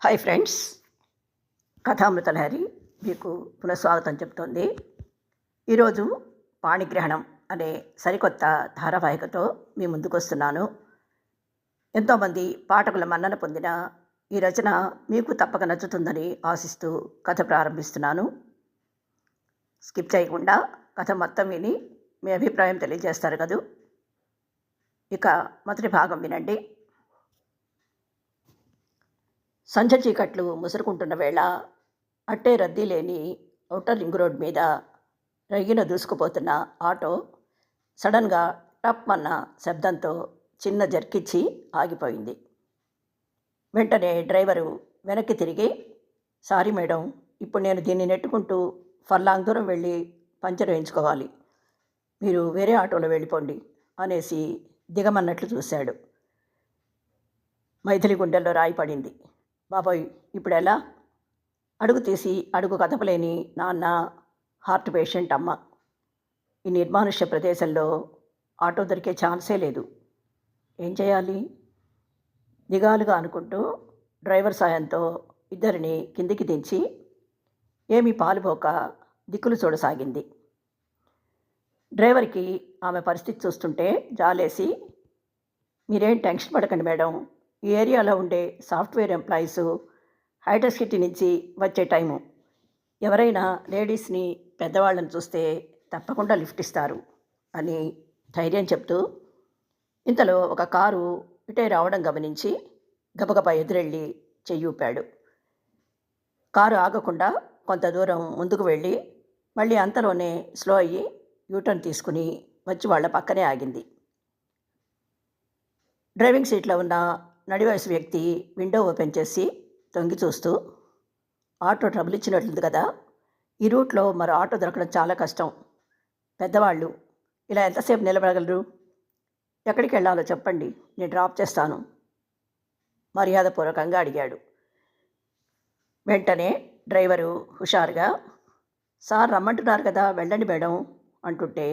Hi friends, కథామృత Lahari మీకు పునఃస్వాగతం చెప్తోంది. ఈరోజు పాణిగ్రహణం అనే సరికొత్త ధారావాహికతో మీ ముందుకు వస్తున్నాను. ఎంతోమంది పాఠకుల మన్నన పొందిన ఈ రచన మీకు తప్పక నచ్చుతుందని ఆశిస్తూ కథ ప్రారంభిస్తున్నాను. స్కిప్ చేయకుండా కథ మొత్తం విని మీ అభిప్రాయం తెలియజేస్తారు కదూ. ఇక మొదటి భాగం వినండి. సంధ్య చీకట్లు ముసురుకుంటున్న వేళ అట్టే రద్దీ లేని ఔటర్ రింగ్ రోడ్ మీద రగిన దూసుకుపోతున్న ఆటో సడన్గా టప్ అన్న శబ్దంతో చిన్న జర్కిచ్చి ఆగిపోయింది. వెంటనే డ్రైవరు వెనక్కి తిరిగి, సారీ మేడం, ఇప్పుడు నేను దీన్ని నెట్టుకుంటూ ఫర్లాంగ్ దూరం వెళ్ళి పంచర్ వేయించుకోవాలి, మీరు వేరే ఆటోలో వెళ్ళిపోండి అనేసి దిగమన్నట్లు చూశాడు. మైథిలి గుండెల్లో రాయి పడింది. బాబోయ్, ఇప్పుడు ఎలా? అడుగు తీసి అడుగు కదపలేని నాన్న, హార్ట్ పేషెంట్ అమ్మ. ఈ నిర్మానుష్య ప్రదేశంలో ఆటో దొరికే ఛాన్సే లేదు. ఏం చేయాలి? దిగాలుగా అనుకుంటూ డ్రైవర్ సాయంతో ఇద్దరిని కిందికి దించి ఏమీ పాలుపోక దిక్కులు చూడసాగింది. డ్రైవర్కి ఆమె పరిస్థితి చూస్తుంటే జాలేసి, మీరేం టెన్షన్ పడకండి మేడం, ఈ ఏరియాలో ఉండే సాఫ్ట్వేర్ ఎంప్లాయీసు హైటెక్ సిటీ నుంచి వచ్చే టైము, ఎవరైనా లేడీస్ని పెద్దవాళ్ళని చూస్తే తప్పకుండా లిఫ్ట్ ఇస్తారు అని ధైర్యం చెప్తూ, ఇంతలో ఒక కారు ఇటే రావడం గమనించి గబగబా ఎదురెళ్ళి చెయ్యూపాడు. కారు ఆగకుండా కొంత దూరం ముందుకు వెళ్ళి మళ్ళీ అంతలోనే స్లో అయ్యి యూటర్న్ తీసుకుని వచ్చి వాళ్ళ పక్కనే ఆగింది. డ్రైవింగ్ సీట్లో ఉన్న నడివయసు వ్యక్తి విండో ఓపెన్ చేసి తొంగి చూస్తూ, ఆటో ట్రబుల్ ఇచ్చినట్లుంది కదా, ఈ రూట్లో మరో ఆటో దొరకడం చాలా కష్టం, పెద్దవాళ్ళు ఇలా ఎంతసేపు నిలబడగలరు, ఎక్కడికి వెళ్ళాలో చెప్పండి, నేను డ్రాప్ చేస్తాను మర్యాదపూర్వకంగా అడిగాడు. వెంటనే డ్రైవరు హుషారుగా, సార్ రమ్మంటున్నారు కదా, వెళ్ళండి మేడం అంటుంటే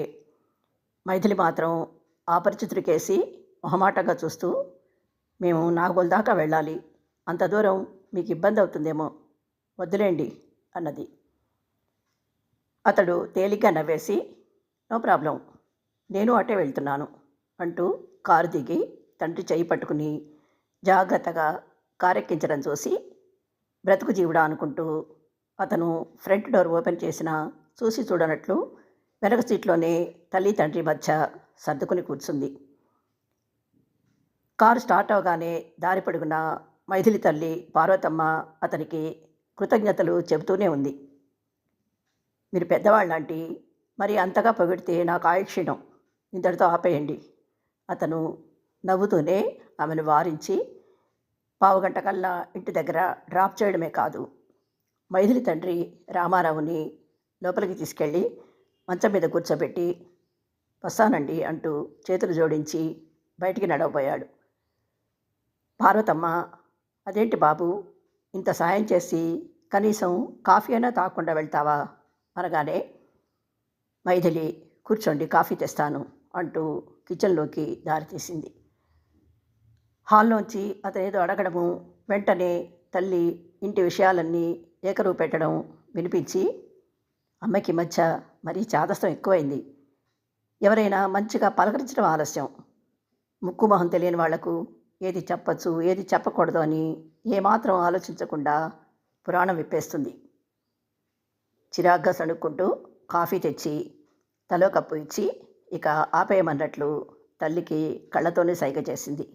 మైథిలి మాత్రం అపరిచితుడికేసి మొహమాటంగా చూస్తూ, మేము నాగోల్ దాకా వెళ్ళాలి, అంత దూరం మీకు ఇబ్బంది అవుతుందేమో, వద్దులేండి అన్నది. అతడు తేలిగ్గా నవ్వేసి, నో ప్రాబ్లం, నేను అటే వెళ్తున్నాను అంటూ కారు దిగి తండ్రి చేయి పట్టుకుని జాగ్రత్తగా కారెక్కించడం చూసి బ్రతుకు జీవుడా అనుకుంటూ అతను ఫ్రంట్ డోర్ ఓపెన్ చేసిన చూసి చూడనట్లు వెనక సీట్లోనే తల్లి తండ్రి మధ్య సర్దుకుని కూర్చుంది. కారు స్టార్ట్ అవగానే దారి పొడుగున మైథిలి తల్లి పార్వతమ్మ అతనికి కృతజ్ఞతలు చెబుతూనే ఉంది. మీరు పెద్దవాళ్ళంటి, మరి అంతగా పొగిడితే నాకు ఆయుక్షీణం, ఇంతటితో ఆపేయండి. అతను నవ్వుతూనే ఆమెను వారించి పావుగంట కల్లా ఇంటి దగ్గర డ్రాప్ చేయడమే కాదు, మైథిలి తండ్రి రామారావుని లోపలికి తీసుకెళ్ళి మంచం మీద కూర్చోబెట్టి వస్తానండి అంటూ చేతులు జోడించి బయటికి నడవబోయాడు. పార్వతమ్మ, అదేంటి బాబు, ఇంత సాయం చేసి కనీసం కాఫీ అయినా తాగకుండా వెళ్తావా అనగానే, మైథిలి కూర్చోండి కాఫీ తెస్తాను అంటూ కిచెన్లోకి దారితీసింది. హాల్లోంచి అతనేదో అడగడము, వెంటనే తల్లి ఇంటి విషయాలన్నీ ఏకరువు పెట్టడం వినిపించి, అమ్మకి మధ్య మరీ చాదస్తం ఎక్కువైంది, ఎవరైనా మంచిగా పలకరించడం ఆలస్యం, ముక్కు మొహం తెలియని వాళ్లకు ఏది చెప్పచ్చు ఏది చెప్పకూడదు అని ఏమాత్రం ఆలోచించకుండా పురాణం విప్పేస్తుంది. చిరాగ్గా సణుక్కుంటూ కాఫీ తెచ్చి తలో కప్పు ఇచ్చి ఇక ఆపేయమన్నట్లు తల్లికి కళ్ళతోనే సైగ చేసింది.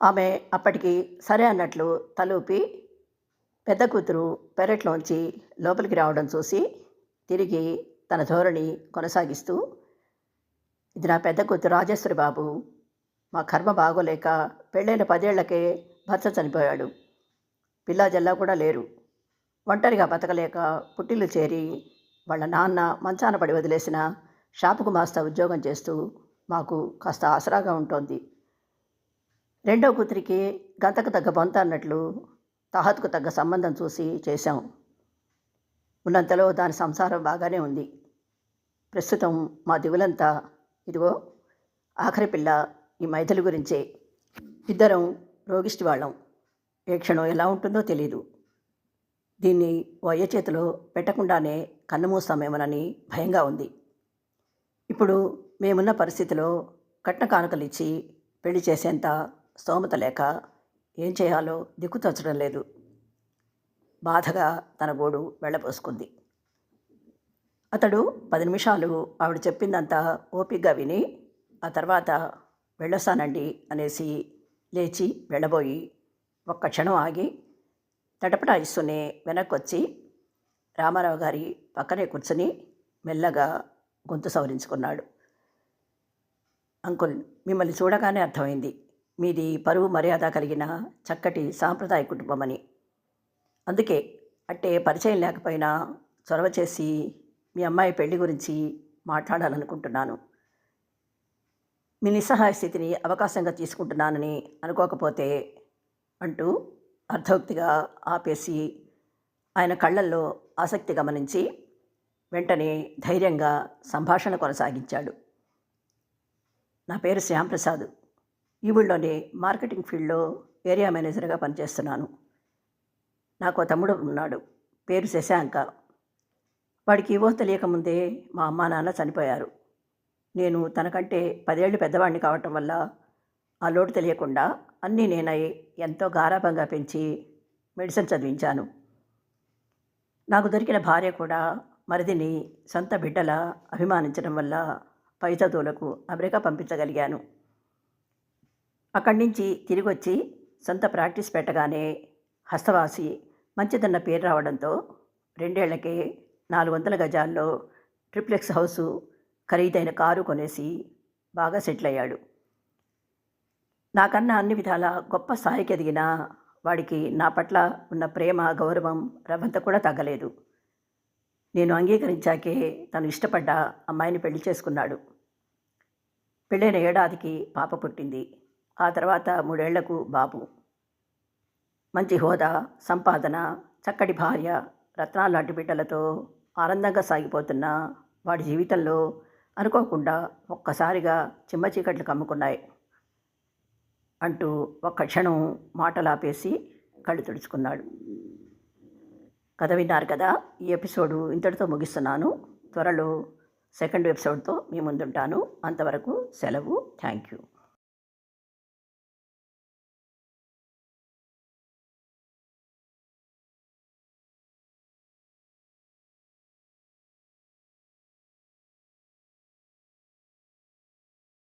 ఆమె అప్పటికి సరే అన్నట్లు తలూపి పెద్ద కూతురు పెరట్లోంచి లోపలికి రావడం చూసి తిరిగి తన ధోరణి కొనసాగిస్తూ, ఇది నా పెద్ద కూతురు రాజేశ్వరి బాబు, మా కర్మ బాగోలేక పెళ్ళైన 10 ఏళ్లకే భర్త చనిపోయాడు, పిల్లా జల్లా కూడా లేరు, ఒంటరిగా బతకలేక పుట్టిల్లు చేరి వాళ్ళ నాన్న మంచాన పడి వదిలేసిన షాపుకు మాస్తా ఉద్యోగం చేస్తూ మాకు కాస్త ఆసరాగా ఉంటోంది. రెండో కూతురికి గంతకు తగ్గ బొంత అన్నట్లు తాహత్కు తగ్గ సంబంధం చూసి చేశాం. ఉన్నంతలో దాని సంసారం బాగానే ఉంది. ప్రస్తుతం మా దిగులంతా ఇదిగో ఆఖరి పిల్ల ఈ మైథిలి గురించే. ఇద్దరం రోగిష్టి వాళ్ళం. ఏ క్షణం ఎలా ఉంటుందో తెలీదు. దీన్ని ఓ అయ్య చేతిలో పెట్టకుండానే కన్నుమూస్తామేమోనని భయంగా ఉంది. ఇప్పుడు మేమున్న పరిస్థితిలో కట్న కానుకలిచ్చి పెళ్లి చేసేంత స్తోమత లేక ఏం చేయాలో దిక్కుతోచడం లేదు. బాధగా తన గోడు వెళ్ళబోసుకుంది. అతడు 10 నిమిషాలు ఆవిడ చెప్పిందంతా ఓపిగ్గా విని ఆ తర్వాత వెళ్ళొస్తానండి అనేసి లేచి వెళ్ళబోయి ఒక్క క్షణం ఆగి తటపటాయిస్తూనే వెనక్కొచ్చి రామారావు గారి పక్కనే కూర్చుని మెల్లగా గొంతు సవరించుకున్నాడు. అంకుల్, మిమ్మల్ని చూడగానే అర్థమైంది మీది పరువు మర్యాద కలిగిన చక్కటి సాంప్రదాయ కుటుంబమని. అందుకే అట్టే పరిచయం లేకపోయినా చొరవ చేసి మీ అమ్మాయి పెళ్లి గురించి మాట్లాడాలనుకుంటున్నాను. మీ నిస్సహాయ స్థితిని అవకాశంగా తీసుకుంటున్నానని అనుకోకపోతే అంటూ అర్ధోక్తిగా ఆపేసి ఆయన కళ్ళల్లో ఆసక్తి గమనించి వెంటనే ధైర్యంగా సంభాషణ కొనసాగించాడు. నా పేరు శ్యాంప్రసాద్. ఈ ఊళ్ళోనే మార్కెటింగ్ ఫీల్డ్లో ఏరియా మేనేజర్గా పనిచేస్తున్నాను. నాకు తమ్ముడు ఉన్నాడు, పేరు శశాంక. వాడికి ఊహ తెలియకముందే మా అమ్మా నాన్న చనిపోయారు. నేను తనకంటే 10 ఏళ్ళు పెద్దవాడిని కావటం వల్ల ఆ లోటు తెలియకుండా అన్నీ నేనై ఎంతో గారాబంగా పెంచి మెడిసిన్ చదివించాను. నాకు దొరికిన భార్య కూడా మరిదిని సొంత బిడ్డల అభిమానించడం వల్ల పై చదువులకు అమెరికా పంపించగలిగాను. అక్కడి నుంచి తిరిగి వచ్చి సొంత ప్రాక్టీస్ పెట్టగానే హస్తవాసి మంచిదన్న పేరు రావడంతో 2 ఏళ్లకే 400 గజాల్లో ట్రిప్లెక్స్ హౌసు, ఖరీదైన కారు కొనేసి బాగా సెటిల్ అయ్యాడు. నాకన్నా అన్ని విధాల గొప్ప స్థాయికి ఎదిగినా వాడికి నా పట్ల ఉన్న ప్రేమ, గౌరవం రవ్వంత కూడా తగ్గలేదు. నేను అంగీకరించాకే తను ఇష్టపడ్డ అమ్మాయిని పెళ్లి చేసుకున్నాడు. పెళ్ళైన ఏడాదికి పాప పుట్టింది. ఆ తర్వాత 3 ఏళ్లకు బాబు. మంచి హోదా, సంపాదన, చక్కటి భార్య, రత్నాలు లాంటి బిడ్డలతో ఆనందంగా సాగిపోతున్న వాడి జీవితంలో అనుకోకుండా ఒక్కసారిగా చిమ్మ చీకట్లు కమ్ముకున్నాయి అంటూ ఒక్క క్షణం మాటలాపేసి కళ్ళు తుడుచుకున్నాడు. కథ విన్నారు కదా. ఈ ఎపిసోడు ఇంతటితో ముగిస్తున్నాను. త్వరలో 2వ ఎపిసోడ్తో మీ ముందుంటాను. అంతవరకు సెలవు. Thank you.